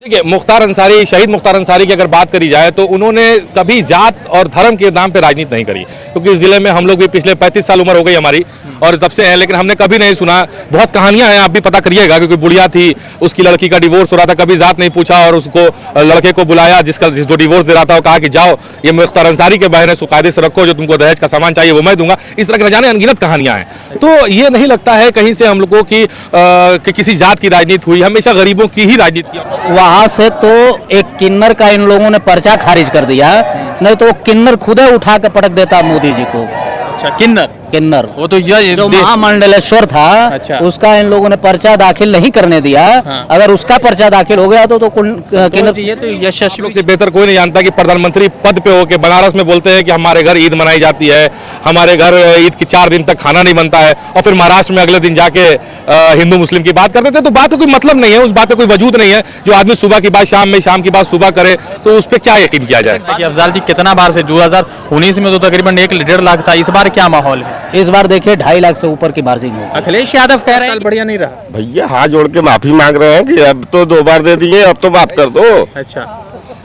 देखिए, मुख्तार अंसारी, शहीद मुख्तार अंसारी की अगर बात करी जाए तो उन्होंने कभी जात और धर्म के नाम पे राजनीति नहीं करी, क्योंकि इस जिले में हम लोग भी पिछले 35 साल उम्र हो गई हमारी और तब से हैं, लेकिन हमने कभी नहीं सुना। बहुत कहानियां हैं, आप भी पता करिएगा, क्योंकि बुढ़िया थी, उसकी लड़की का डिवोर्स हो रहा था, कभी जात नहीं पूछा और उसको लड़के को बुलाया, जो डिवोर्स दे रहा था, वो कहा कि जाओ ये मुख्तार अंसारी के बहन है, उसको कायदे से रखो, जो तुमको दहेज का सामान चाहिए वो मैं दूंगा। इस तरह के न जाने अनगिनत कहानियां हैं। तो ये नहीं लगता है कहीं से हम लोगों की किसी जात की राजनीति हुई, हमेशा गरीबों की ही राजनीति। वहां से तो एक किन्नर का इन लोगों ने पर्चा खारिज कर दिया, नहीं तो किन्नर खुद ही उठा के पटक देता मोदी जी को। अच्छा, किन्नर वो तो जो महामंडलेश्वर था, अच्छा। उसका इन लोगों ने पर्चा दाखिल नहीं करने दिया। हाँ। अगर उसका पर्चा दाखिल हो गया तो किन्नर। ये तो यशस्वी से बेहतर कोई नहीं जानता कि प्रधानमंत्री पद पे होकर बनारस में बोलते हैं कि हमारे घर ईद मनाई जाती है, हमारे घर ईद की 4 दिन तक खाना नहीं बनता है, और फिर महाराष्ट्र में अगले दिन जाके हिंदू मुस्लिम की बात करते थे। तो बात का कोई मतलब नहीं है, उस बात का कोई वजूद नहीं है। जो आदमी सुबह की बात शाम में, शाम की बात सुबह करे तो उस पर क्या यकीन किया जाए। अफजाल जी कितना बार से 2019 में तो तकरीबन 1.5 लाख था, इस बार क्या माहौल है? इस बार देखिए 2.5 लाख से ऊपर की मार्जिन हो। अखिलेश यादव कह रहे हैं बढ़िया नहीं रहा। भैया हाथ जोड़ के माफी मांग रहे हैं कि अब तो 2 बार दे दिए, अब तो माफ कर दो। अच्छा,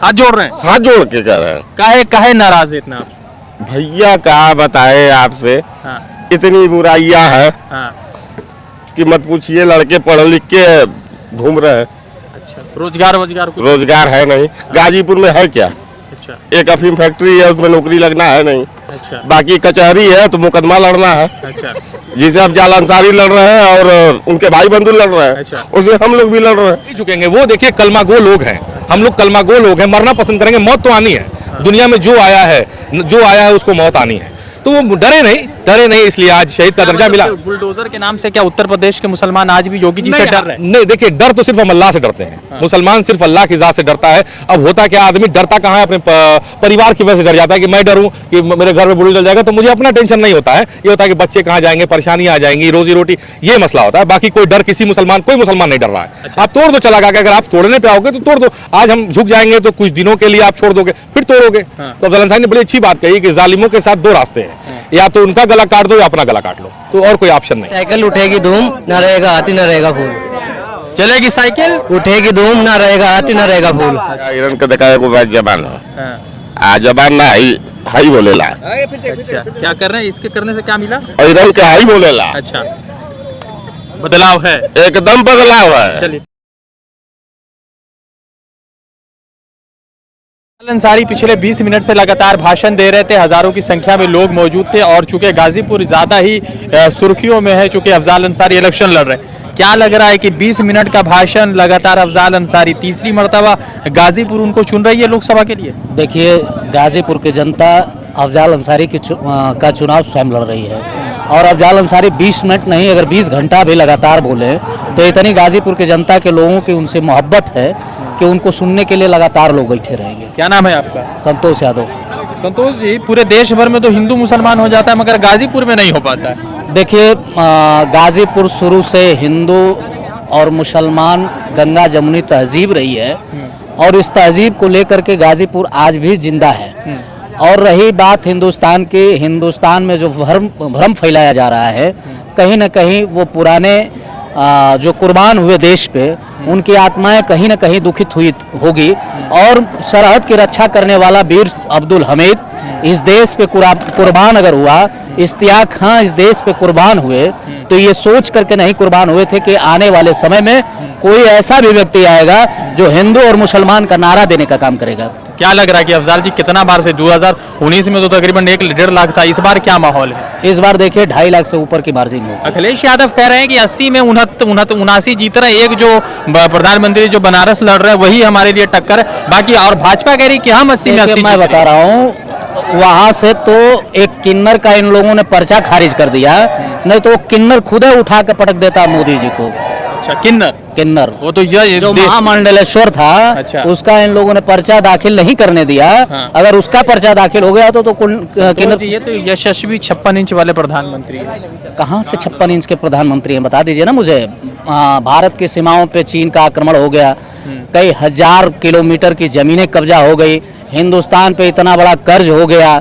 हाथ जोड़ रहे हैं? हाथ जोड़ के कह रहे हैं। काहे नाराज है इतना? भैया क्या बताए आपसे, हाँ। इतनी बुराइयां है हाँ। कि मत पूछिए। लड़के पढ़ लिख के घूम रहे हैं। अच्छा, रोजगार है नहीं। गाजीपुर में है क्या? अच्छा। एक अफीम फैक्ट्री है, उसमें नौकरी लगना है नहीं। अच्छा। बाकी कचहरी है तो मुकदमा लड़ना है। अच्छा। जिसे अफजाल अंसारी लड़ रहे हैं और उनके भाई बंधु लड़ रहे हैं। अच्छा। उसे हम लोग भी लड़ रहे हैं। नहीं झुकेंगे। वो देखिए कलमागो लोग हैं, हम लोग कलमागो लोग हैं, मरना पसंद करेंगे। मौत तो आनी है, दुनिया में जो आया है उसको मौत आनी है। तो वो डरे नहीं, इसलिए आज शहीद का दर्जा मिला। बुलडोजर के नाम से क्या उत्तर प्रदेश के मुसलमान आज भी योगी जी से डर रहे हैं? नहीं, देखिए डर तो सिर्फ हम अल्लाह से डरते हैं। हाँ। मुसलमान सिर्फ अल्लाह की जात से डरता है। अब होता क्या, आदमी डरता कहाँ है? अपने परिवार की वजह से डर जाता है कि मैं डरूं कि मेरे घर में बुलडोजर चल जाएगा तो मुझे अपना टेंशन नहीं होता है। ये होता है कि बच्चे कहाँ जाएंगे, परेशानियां आ जाएंगी, रोजी रोटी, ये मसला होता है। बाकी कोई डर कोई मुसलमान नहीं डर रहा है। अच्छा। आप तोड़ दो चला गया, अगर आप तोड़ने पे आओगे तो तोड़ दो। आज हम झुक जाएंगे तो कुछ दिनों के लिए आप छोड़ दोगे, फिर तोड़ोगे। हाँ। तो अफजल अंसारी ने बड़ी अच्छी बात कही कि जालिमों के साथ 2 रास्ते हैं। हाँ। या तो उनका गला काट दो या अपना गला काट लो, तो और कोई ऑप्शन नहीं। साइकिल उठेगी धूम, ना रहेगा हाथी, ना रहेगा फूल। चलेगी साइकिल, उठेगी धूम, ना रहेगा हाथी, ना रहेगा फूल। ईरान का देखा को बात जबान है, जबान ना हाई बोलेला। अच्छा, क्या कर रहे हैं? इसके करने से क्या मिला? ईरान का हाई बोलेला। अच्छा, बदलाव है, एकदम बदलाव है। चलिए। अंसारी पिछले 20 मिनट से लगातार भाषण दे रहे थे, हजारों की संख्या में लोग मौजूद थे और चूंकि गाजीपुर ज्यादा ही सुर्खियों में है, चूंकि अफजाल अंसारी इलेक्शन लड़ रहे हैं। क्या लग रहा है कि 20 मिनट का भाषण लगातार अफजाल अंसारी तीसरी मर्तबा गाजीपुर उनको चुन रही है लोकसभा के लिए? देखिए, गाजीपुर की जनता अफजाल अंसारी का चुनाव स्वयं लड़ रही है और अफजाल अंसारी 20 मिनट नहीं, अगर 20 घंटा भी लगातार बोले तो इतनी गाजीपुर की जनता के लोगों की उनसे मोहब्बत है कि उनको सुनने के लिए लगातार लोग बैठे रहेंगे। क्या नाम है आपका? संतोष यादव। संतोष जी, पूरे देश भर में तो हिंदू मुसलमान हो जाता है, मगर गाजीपुर में नहीं हो पाता है। देखिए, गाजीपुर शुरू से हिंदू और मुसलमान गंगा जमुनी तहजीब रही है और इस तहजीब को लेकर के गाजीपुर आज भी जिंदा है। और रही बात हिंदुस्तान की, हिंदुस्तान में जो भ्रम फैलाया जा रहा है, कहीं न कहीं वो पुराने जो कुर्बान हुए देश पे, उनकी आत्माएं कहीं न कहीं दुखित होगी। और सरहद की रक्षा करने वाला वीर अब्दुल हमीद इस देश पे कुर्बान अगर हुआ, इश्तियाक खां इस देश पे कुर्बान हुए, तो ये सोच करके नहीं कुर्बान हुए थे कि आने वाले समय में कोई ऐसा भी व्यक्ति आएगा जो हिंदू और मुसलमान का नारा देने का काम करेगा। क्या लग रहा है कि अफजाल जी कितना बार से 2019 में तो तकरीबन 1.5 लाख था, इस बार क्या माहौल है? इस बार देखिए 2.5 लाख से ऊपर की मार्जिन हो। अखिलेश यादव कह रहे हैं कि 80 में 79 जीत रहे, एक जो प्रधानमंत्री जो बनारस लड़ रहे हैं वही हमारे लिए टक्कर है, बाकी और भाजपा कह रही कि हम 80 में 80। मैं बता रहा हूँ, वहां से तो एक किन्नर का इन लोगों ने पर्चा खारिज कर दिया, नहीं तो किन्नर खुद ही उठा के पटक देता मोदी जी को। अच्छा, किन्नर वो तो जो महामंडलेश्वर था। अच्छा। उसका इन लोगों ने पर्चा दाखिल नहीं करने दिया। हाँ। अगर उसका पर्चा दाखिल हो गया तो किन्नर। ये तो यशस्वी 56 इंच वाले प्रधानमंत्री है। कहाँ से 56 इंच के प्रधानमंत्री हैं, बता दीजिए ना मुझे। भारत की सीमाओं पे चीन का आक्रमण हो गया, कई हजार किलोमीटर की जमीनें कब्जा हो गई, हिंदुस्तान पे इतना बड़ा कर्ज हो गया।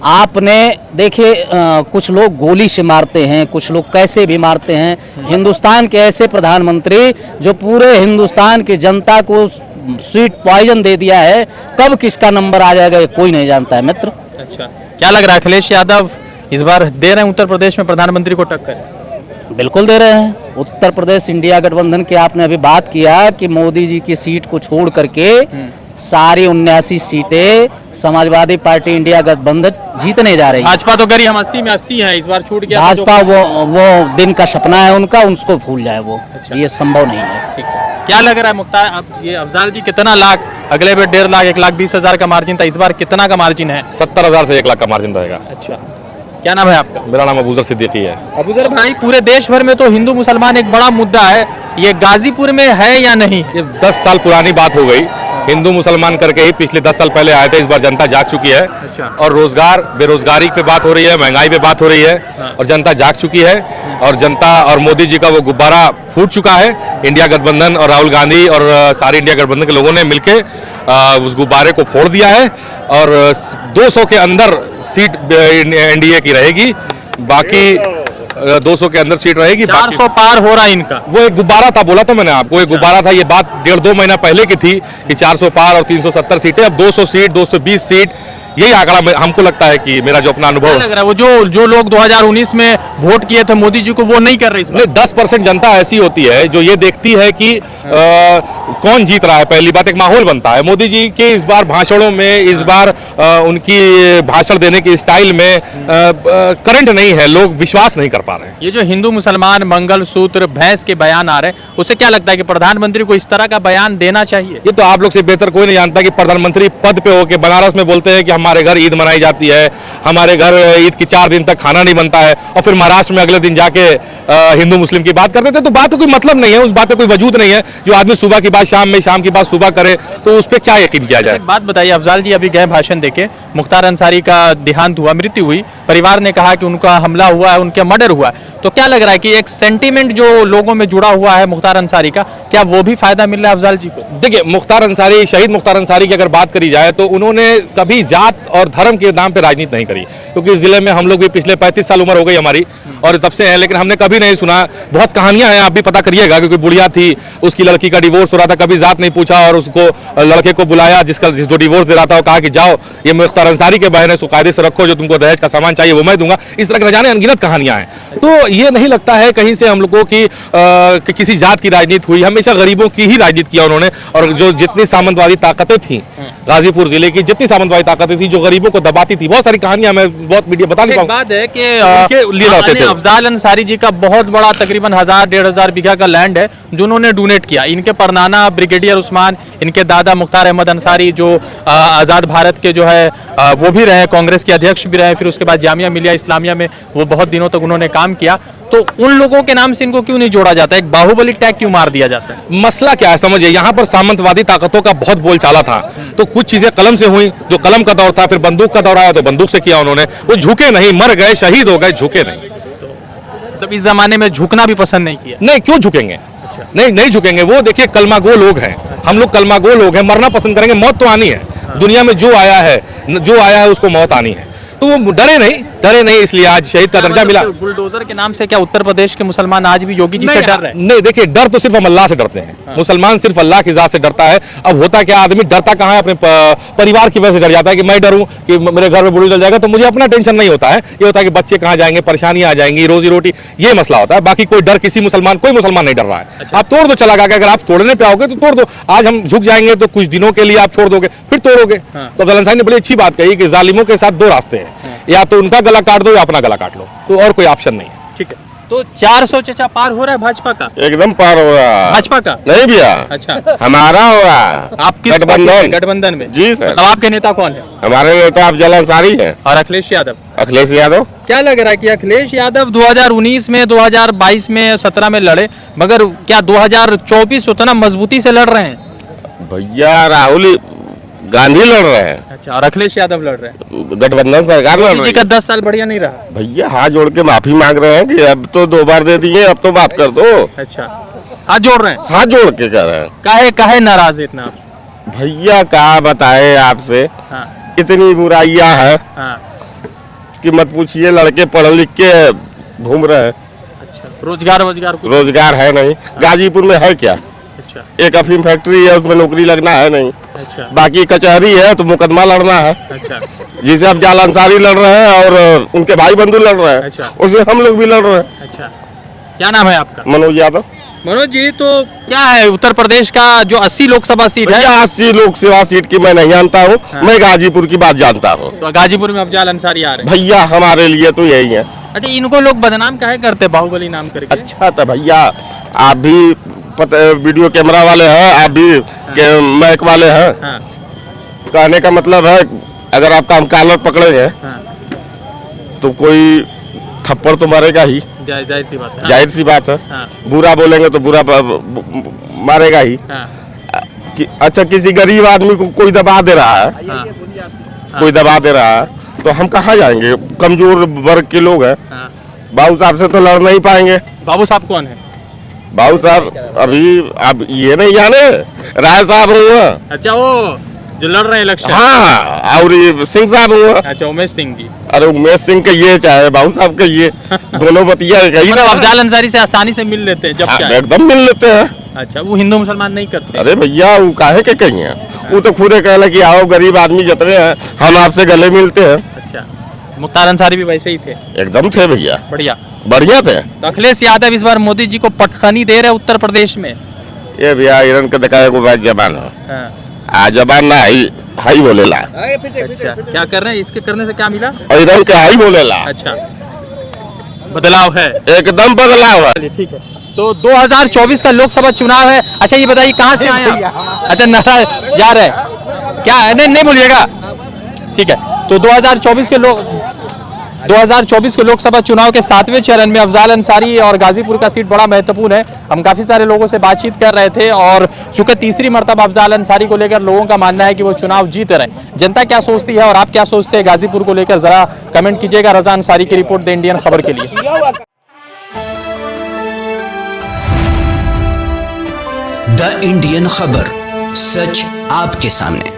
आपने देखिए, कुछ लोग गोली से मारते हैं, कुछ लोग कैसे भी मारते हैं। हिंदुस्तान के ऐसे प्रधानमंत्री जो पूरे हिंदुस्तान की जनता को स्वीट पॉइजन दे दिया है। कब किसका नंबर आ जाएगा ये कोई नहीं जानता है मित्र। अच्छा, क्या लग रहा है अखिलेश यादव इस बार दे रहे हैं उत्तर प्रदेश में प्रधानमंत्री को टक्कर? बिल्कुल दे रहे हैं। उत्तर प्रदेश इंडिया गठबंधन की आपने अभी बात किया कि मोदी जी की सीट को छोड़ करके सारी 79 सीटें समाजवादी पार्टी इंडिया गठबंधन जीतने जा रही है। भाजपा तो करी हम 80 में 80 है, इस बार छूट गया। भाजपा वो दिन का सपना है उनका, उसको भूल जाए वो। अच्छा। ये संभव नहीं है। ठीक है। क्या लग रहा है मुख्तार, अब ये अफजाल जी कितना लाख, अगले बार 1.5 लाख 1,20,000 का मार्जिन था, इस बार कितना का मार्जिन है? 70,000 से 1 लाख का मार्जिन रहेगा। अच्छा, क्या नाम है आपका? मेरा नाम अबूजर सिद्दीकी है। अबूजर भाई, पूरे देश भर में तो हिंदू मुसलमान एक बड़ा मुद्दा है, ये गाजीपुर में है या नहीं? ये 10 साल पुरानी बात हो गई। हिंदू मुसलमान करके ही पिछले 10 साल पहले आए थे, इस बार जनता जाग चुकी है। अच्छा। और रोजगार बेरोजगारी पे बात हो रही है, महंगाई पे बात हो रही है। हाँ। और जनता जाग चुकी है और जनता और मोदी जी का वो गुब्बारा फूट चुका है। इंडिया गठबंधन और राहुल गांधी और सारे इंडिया गठबंधन के लोगों ने मिलके उस गुब्बारे को फोड़ दिया है और 200 के अंदर सीट एनडीए की रहेगी, बाकी 200 के अंदर सीट रहेगी। 400 पार हो रहा है इनका। वो एक गुब्बारा था, बोला तो मैंने आपको, एक गुब्बारा था। ये बात 1.5-2 महीना पहले की थी कि 400 पार और 370 सीटें, अब 200 सीट 220 सीट, यही आंकड़ा हमको लगता है कि मेरा जो अपना क्या अनुभव लग रहा है वो जो लोग 2019 में वोट किए थे मोदी जी को, वो नहीं कर रहे इस बार? नहीं, 10% जनता ऐसी होती है जो ये देखती है कि कौन जीत रहा है। पहली बात, एक माहौल बनता है। मोदी जी के इस बार भाषणों में, इस बार उनकी भाषण देने की स्टाइल में करंट नहीं है, लोग विश्वास नहीं कर पा रहे हैं। ये जो हिंदू मुसलमान मंगलसूत्र भैंस के बयान आ रहे हैं, उससे क्या लगता है कि प्रधानमंत्री को इस तरह का बयान देना चाहिए? ये तो आप लोग से बेहतर कोई नहीं जानता कि प्रधानमंत्री पद पे होके बनारस में बोलते हैं कि हमारे घर ईद मनाई जाती है, हमारे घर ईद की 4 दिन तक खाना नहीं बनता है, और फिर महाराष्ट्र में अगले दिन जाके हिंदू मुस्लिम की बात करते थे। तो बात का कोई मतलब नहीं है, उस बात का कोई वजूद नहीं है। जो आदमी सुबह की बात शाम में, शाम की बात सुबह करे, तो उस पर क्या यकीन किया जाए? एक बात बताइए, अफजाल जी अभी गए भाषण देके, मुख्तार अंसारी का देहांत हुआ, मृत्यु हुई, परिवार ने कहा कि उनका हमला हुआ है, उनके मर्डर हुआ है, तो क्या लग रहा है कि एक सेंटीमेंट जो लोगों में जुड़ा हुआ है मुख्तार अंसारी का, क्या वो भी फायदा मिल रहा है अफजाल जी को? देखिए, मुख्तार अंसारी, शहीद मुख्तार अंसारी की अगर बात करी जाए तो उन्होंने कभी जात और धर्म के नाम पे राजनीति नहीं करी, क्योंकि इस जिले में हम लोग भी पिछले 35 साल उम्र हो गई हमारी और तब से हैं, लेकिन हमने कभी नहीं सुना। बहुत कहानियां हैं, आप भी पता करिएगा, क्योंकि बुढ़िया थी, उसकी लड़की का डिवोर्स हो रहा था, कभी जात नहीं पूछा और उसको लड़के को बुलाया, जो डिवोर्स दे रहा था, वो कहा कि जाओ ये मुख्तार अंसारी के बहन है, इसको कायदे से रखो, जो तुमको दहेज का सामान चाहिए वो मैं दूंगा। इस तरह के न जाने अनगिनत कहानियां हैं। तो ये नहीं लगता है कहीं से हम लोगों की कि किसी जात की राजनीति हुई। हमेशा गरीबों की ही राजनीति किया उन्होंने, और जो जितनी सामंतवादी ताकतें थी गाजीपुर जिले की, जितनी सामंतवादी ताकतें थी जो गरीबों को दबाती थी, बहुत सारी कहानियां मैं बहुत मीडिया बता नहीं पाऊंगा। बात है कि अफजाल अंसारी जी का बहुत बड़ा तकरीबन 1000-1500 बीघा का लैंड है जो उन्होंने डोनेट किया। इनके परनाना ब्रिगेडियर उस्मान, इनके दादा मुख्तार अहमद अंसारी जो आज़ाद भारत के जो है वो भी रहे, कांग्रेस के अध्यक्ष भी रहे, फिर उसके बाद जामिया मिलिया इस्लामिया में वो बहुत दिनों तक उन्होंने काम किया। तो उन लोगों के नाम से इनको क्यों नहीं जोड़ा जाता? एक बाहुबली टैग क्यों मार दिया जाता है? मसला क्या है समझिए, यहाँ पर सामंतवादी ताकतों का बहुत बोलचाला था, तो कुछ चीजें कलम से हुई, जो कलम का दौर था, फिर बंदूक का दौर आया तो बंदूक से किया उन्होंने। वो झुके नहीं, मर गए, शहीद हो गए, झुके नहीं। तब इस जमाने में झुकना भी पसंद नहीं किया? नहीं, क्यों झुकेंगे? नहीं झुकेंगे। वो देखिए कलमागो लोग हैं, हम लोग कलमागो लोग हैं, मरना पसंद करेंगे। मौत तो आनी है, दुनिया में जो आया है उसको मौत आनी है, तो वो डरे नहीं, इसलिए आज शहीद का दर्जा मिला। बुलडोजर के नाम से क्या उत्तर प्रदेश के मुसलमान आज भी योगी जी से डर रहे हैं? नहीं, देखिए, डर तो सिर्फ हम अल्लाह से डरते हैं। मुसलमान सिर्फ अल्लाह की जात से डरता है। अब होता क्या, आदमी डरता कहाँ है? अपने परिवार की वजह से डर जाता है कि मैं डरूं कि मेरे घर में बुढ़ी जल जाएगा, तो मुझे अपना टेंशन नहीं होता है। ये होता है कि बच्चे कहाँ जाएंगे, परेशानी आ जाएंगी, रोजी रोटी, ये मसला होता है। बाकी कोई डर कोई मुसलमान नहीं डर रहा है। आप तोड़ दो चला गया, अगर आप तोड़ने पे आओगे तो तोड़ दो। आज हम झुक जाएंगे तो कुछ दिनों के लिए आप छोड़ दोगे, फिर तोड़ोगे। तो अफजल अंसारी ने बड़ी अच्छी बात कही कि जालिमों के साथ 2 रास्ते हैं, या तो उनका गला काट दो या अपना गला काट लो, तो और कोई ऑप्शन नहीं है। ठीक है, तो 400 चचा पार हो रहा है भाजपा का? एकदम पार हो रहा है। भाजपा का नहीं भैया, अच्छा, हमारा हो रहा है। आप किस गठबंधन में? जी सर। तो आपके नेता कौन है? हमारे नेता अफजल अंसारी हैं। और अखिलेश यादव? अखिलेश यादव। क्या लग रहा है कि अखिलेश यादव 2019 में, 2022 में, 17 में लड़े, मगर क्या 2024 उतना मजबूती से लड़ रहे हैं? भैया राहुल गांधी लड़ रहे हैं। अच्छा, और अखिलेश यादव लड़ रहे हैं, गठबंधन सरकार लड़ रही जी है। का 10 साल बढ़िया नहीं रहा? भैया हाथ जोड़ के माफी मांग रहे हैं कि अब तो 2 बार दे दिए, अब तो माफ कर दो। अच्छा, हाथ जोड़ रहे हैं? हाथ जोड़ के कह रहे हैं। काहे नाराज है इतना? भैया क्या बताए आपसे, हाँ, इतनी बुराइयां हैं हाँ, कि मत पूछिए। लड़के पढ़ लिख के घूम रहे हैं, अच्छा, रोजगार कुछ? रोजगार है नहीं। गाजीपुर में है क्या? अच्छा, अच्छा एक अफीम फैक्ट्री है, उसमें नौकरी लगना है नहीं। अच्छा बाकी कचहरी है तो मुकदमा लड़ना है। अच्छा जिसे अफजाल अंसारी लड़ रहे हैं और उनके भाई बंधु लड़ रहे हैं, अच्छा। उसे हम लोग भी लड़ रहे हैं। अच्छा, क्या नाम है आपका? मनोज यादव। मनोज जी, तो क्या है उत्तर प्रदेश का जो 80 लोकसभा सीट है, भैया 80 लोकसभा सीट की मैं नहीं जानता हूँ। हाँ। मैं गाजीपुर की बात जानता हूँ। तो गाजीपुर में अफजाल अंसारी आ रहे हैं। भैया हमारे लिए तो यही है। अच्छा, इनको लोग बदनाम काहे करते हैं बाहुबली नाम करके? अच्छा तो भैया आप भी वीडियो कैमरा वाले हैं, आप भी मैक वाले हैं। हाँ कहने का मतलब है अगर आपका हम कॉलर पकड़ेंगे हाँ, तो कोई थप्पड़ तो मारेगा ही, जाहिर सी बात है। जाहिर सी बात है। हाँ बुरा बोलेंगे तो बुरा मारेगा ही। हाँ अच्छा किसी गरीब आदमी को कोई दबा दे रहा है, हाँ कोई दबा दे रहा है तो हम कहाँ जाएंगे? कमजोर वर्ग के लोग हैं। हाँ। बाबू साहब से तो लड़ नहीं पाएंगे। बाबू साहब कौन है? बाबू साहब अभी आप ये नहीं जाने, राय साहब हुआ। अच्छा, वो जो लड़ रहे हैं इलेक्शन। हाँ, और ये सिंह साहब हुआ। अच्छा, उमेश सिंह जी। अरे उमेश सिंह के ये चाहे बाबू साहब के ये दोनों बतिया कही ना। अफजाल अंसारी से आसानी से मिल लेते हैं जब क्या है? एकदम मिल लेते हैं। अच्छा, वो हिंदू मुसलमान नहीं करते? अरे भैया वो काहे के कही है, वो तो खुद कहला कि आओ गरीब आदमी जितने हैं हम आपसे गले मिलते हैं। अच्छा, मुख्तार अंसारी भी वैसे ही थे? एकदम थे भैया, बढ़िया बढ़िया थे। तो अखिलेश यादव इस बार मोदी जी को पटखनी दे रहे उत्तर प्रदेश में। ये भैया ईरान के दिखाए को बात जबान हो, हाँ। आ जबान ना हाई बोलेला। अच्छा, क्या कर रहे हैं? इसके करने से क्या मिला? और ईरान के हाई बोलेला। अच्छा, बदलाव है, एकदम बदलाव है। चलिए ठीक है। तो 2024 का लोकसभा चुनाव है। अच्छा, ये बताइए कहाँ से आए आप? अच्छा, नारा जा रहे हैं क्या? नहीं बोलिएगा, ठीक है। तो 2024 के लोकसभा चुनाव के 7वें चरण में अफजाल अंसारी और गाजीपुर का सीट बड़ा महत्वपूर्ण है। हम काफी सारे लोगों से बातचीत कर रहे थे और चूंकि तीसरी मर्तबा अफजाल अंसारी को लेकर लोगों का मानना है कि वो चुनाव जीत रहे। जनता क्या सोचती है और आप क्या सोचते हैं गाजीपुर को लेकर, जरा कमेंट कीजिएगा। रजा अंसारी की रिपोर्ट द इंडियन खबर के लिए। द इंडियन खबर, सच आपके सामने।